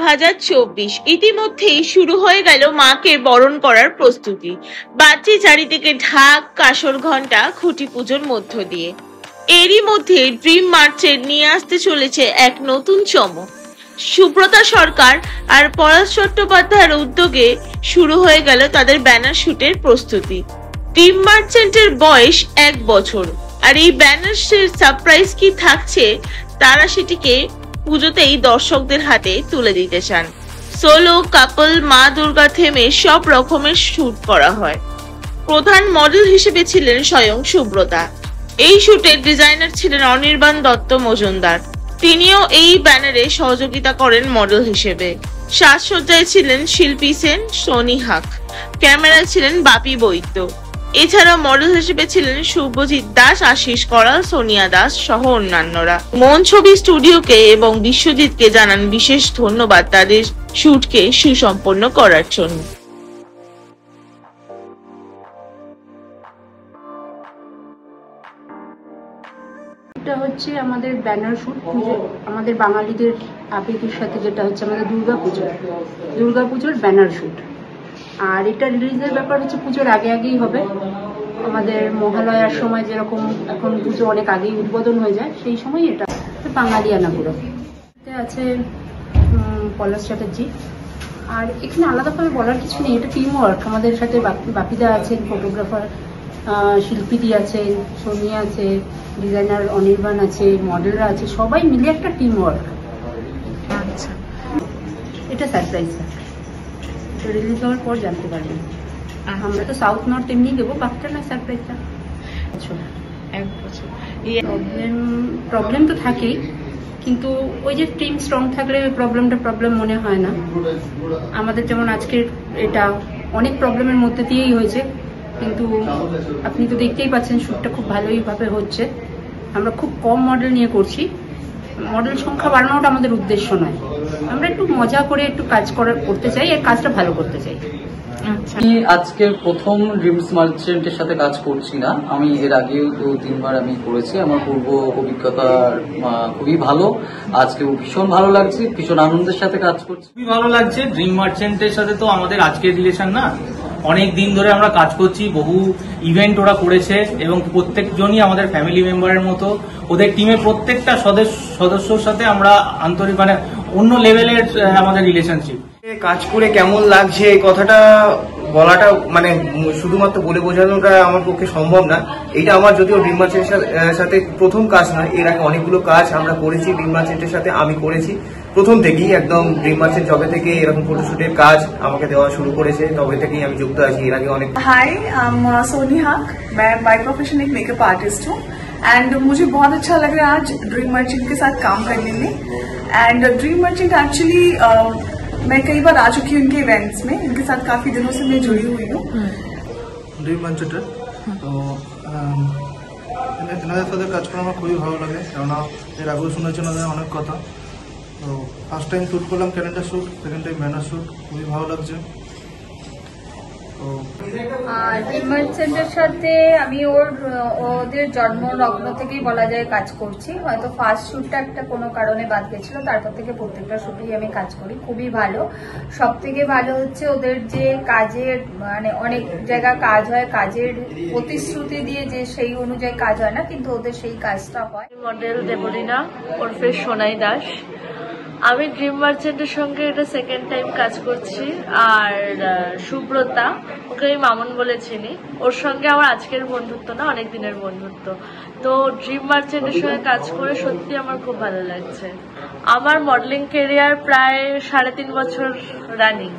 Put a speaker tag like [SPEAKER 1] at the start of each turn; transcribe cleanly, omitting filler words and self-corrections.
[SPEAKER 1] 2024 ইতিমধ্যেই শুরু হয়ে গেল মাকে বরণ করার প্রস্তুতি। বাড়ছে চারিদিকে ঢাক, কাসর ঘণ্টা, খুঁটি পুজোর মধ্য দিয়ে। এরই মধ্যে ড্রিম মার্চেন্ট নিয়ে আসতে চলেছে এক নতুন চমক। সুব্রতা সরকার আর পলাশ চট্টোপাধ্যায়ের উদ্যোগে শুরু হয়ে গেল তাদের ব্যানার শুটের প্রস্তুতি। ড্রিম মার্চেন্টের বয়স 1 বছর, আর এই ব্যানার সারপ্রাইজ কি থাকছে তারা সেটিকে পুজোতেই দর্শকদের হাতে তুলে দিতে চান। সোলো, কাপল, মা দুর্গা থেমে সব রকমের শুট করা হয়। প্রধান মডেল হিসেবে ছিলেন স্বয়ং সুব্রতা। এই শুটের ডিজাইনার ছিলেন অনির্বাণ দত্ত মজুমদার। তিনিও এই ব্যানারে সহযোগিতা করেন মডেল হিসেবে। সাজসজ্জায় ছিলেন শিল্পী সেন, সোনি হাক। ক্যামেরায় ছিলেন বাপি বৈদ্য। এছাড়াও মডেল হিসেবে ছিলেন শুভজিৎ দাস, আশিস করাল, সোনিয়া দাস সহ অন্যান্যরা। মন ছবি স্টুডিওকে এবং বিশ্বজিৎকে জানান বিশেষ ধন্যবাদ তাদের শুটকে সুসম্পন্ন করার জন্য।
[SPEAKER 2] এটা হচ্ছে আমাদের ব্যানার শুট, পুজো আমাদের বাঙালিদের আবেগের সাথে, যেটা হচ্ছে আমাদের দুর্গাপুজোর ব্যানার শুট। আর এটা রিলিজের ব্যাপার হচ্ছে পুজোর আগেই হবে। আমাদের মহালয়ার সময় যেরকম এখন পুজো অনেক আগেই উদ্বোধন হয়ে যায়, সেই সময় এটা বাঙালিয়ানা পুরো। এতে আছে পলাশ চ্যাটার্জি। আর এখানে আলাদাভাবে বলার কিছু নেই, এটা টিম ওয়ার্ক। আমাদের সাথে বাপিদা আছেন, ফটোগ্রাফার শিল্পীদি আছে, সোনিয়া আছে, ডিজাইনার অনির্বাণ আছে, মডেলরা আছে, সবাই মিলে একটা টিম ওয়ার্ক। আচ্ছা, এটা সারপ্রাইজ, এটা রিলিজ হওয়ার পর জানতে পারবেন। আমরা তো সাউথ নর্থ এমনি দেবো, বাকিটা না সারপ্রাইজটা। প্রবলেম তো থাকেই, কিন্তু ওই যে টিম স্ট্রং থাকলে প্রবলেম মনে হয় না। আমাদের যেমন আজকের এটা অনেক প্রবলেমের মধ্যে দিয়েই হয়েছে, কিন্তু আপনি তো দেখতেই পাচ্ছেন শুটটা খুব ভালোই ভাবে হচ্ছে। আমরা খুব কম মডেল নিয়ে করছি, মডেল সংখ্যা বাড়ানোটা আমাদের উদ্দেশ্য নয়। আমরা একটু মজা করে একটু কাজ করতে চাই, আর কাজটা ভালো করতে চাই।
[SPEAKER 3] আমি আজকে প্রথম ড্রিমস মার্চেন্টের সাথে কাজ করছি না, আমি এর আগেও 2-3 বার আমি করেছি। আমার পূর্ব অভিজ্ঞতা খুবই ভালো। আজকে ভীষণ ভালো লাগছে, ভীষণ আনন্দের সাথে কাজ করছি।
[SPEAKER 4] খুবই ভালো লাগছে। ড্রিম মার্চেন্টের সাথে তো আমাদের আজকের রিলেশন না, অনেক দিন ধরে আমরা কাজ করছি। বহু ইভেন্ট ওরা করেছে এবং প্রত্যেকজনই আমাদের ফ্যামিলি মেম্বারের মতো। ওদের টিমের প্রত্যেকটা সদস্যর সাথে আমরা আন্তরিক, মানে অন্য লেভেলের আমাদের রিলেশনশিপ।
[SPEAKER 5] কাজ করে কেমন লাগছে এই কথাটা বলাটা, মানে শুধুমাত্র বলে বোঝানোটা আমার পক্ষে সম্ভব না। এটা আমার যদিও ড্রিম মার্চেন্টের সাথে প্রথম কাজ নয়, এর আগে অনেকগুলো কাজ আমরা করেছি ড্রিম মার্চেন্টের সাথে। আমি করেছি প্রথম থেকেই, একদম ড্রিম মার্চেন্ট যবে থেকে এরকম ফটোশুটের কাজ আমাকে দেওয়া শুরু করেছে তবে থেকেই আমি যুক্ত আছি। এর আগে অনেক।
[SPEAKER 6] हाय, सोनी हक। मैं बाय प्रोफेशन एक मेकअप आर्टिस्ट हूँ एंड मुझे बहुत अच्छा लग रहा है आज ड्रीम मर्चेंट के साथ काम करने में। एंड ड्रीम मर्चेंट एक्चुअली मैं कई बार आ चुकी हूँ इनके इवेंट्स में, इनके साथ काफी दिनों से मैं जुड़ी हुई हूँ।
[SPEAKER 7] ড্রিম মার্চেন্টের তো এনাদের সাথে কাজ করে আমার খুবই ভালো লাগে, কেননা এর আগেও শুনেছি ওনাদের অনেক কথা। তো ফার্স্ট টাইম শ্যুট করলাম calendar shoot, second time banner shoot, খুবই ভালো লাগছে।
[SPEAKER 8] ড্রিম মার্চেন্টের সাথে আমি ওদের জন্মলগ্ন থেকেই বলা যায় কাজ করছি। হয়তো ফার্স্ট শুটটা একটা কোনো কারণে বাদ গেছিল, তারপর থেকে প্রত্যেকটা শুটেই আমি কাজ করি। খুবই ভালো। সব থেকে ভালো হচ্ছে ওদের যে কাজের, মানে অনেক জায়গা কাজ হয়, কাজের প্রতিশ্রুতি দিয়ে যে সেই অনুযায়ী কাজ হয় না, কিন্তু ওদের সেই কাজটা হয়।
[SPEAKER 1] মডেল দেবলীনা ওরফে সোনাই দাস। আমি ড্রিম মার্চেন্টের সঙ্গে এটা সেকেন্ড টাইম কাজ করছি। আর সুব্রতা, ওকে আমি মামুন বলে চিনি। ওর সঙ্গে আমার আজকের বন্ধুত্ব না, অনেক দিনের বন্ধুত্ব। তো ড্রিম মার্চেন্টের সঙ্গে কাজ করে সত্যি আমার খুব ভালো লাগছে। আমার মডেলিং ক্যারিয়ার প্রায় 3.5 বছর রানিং।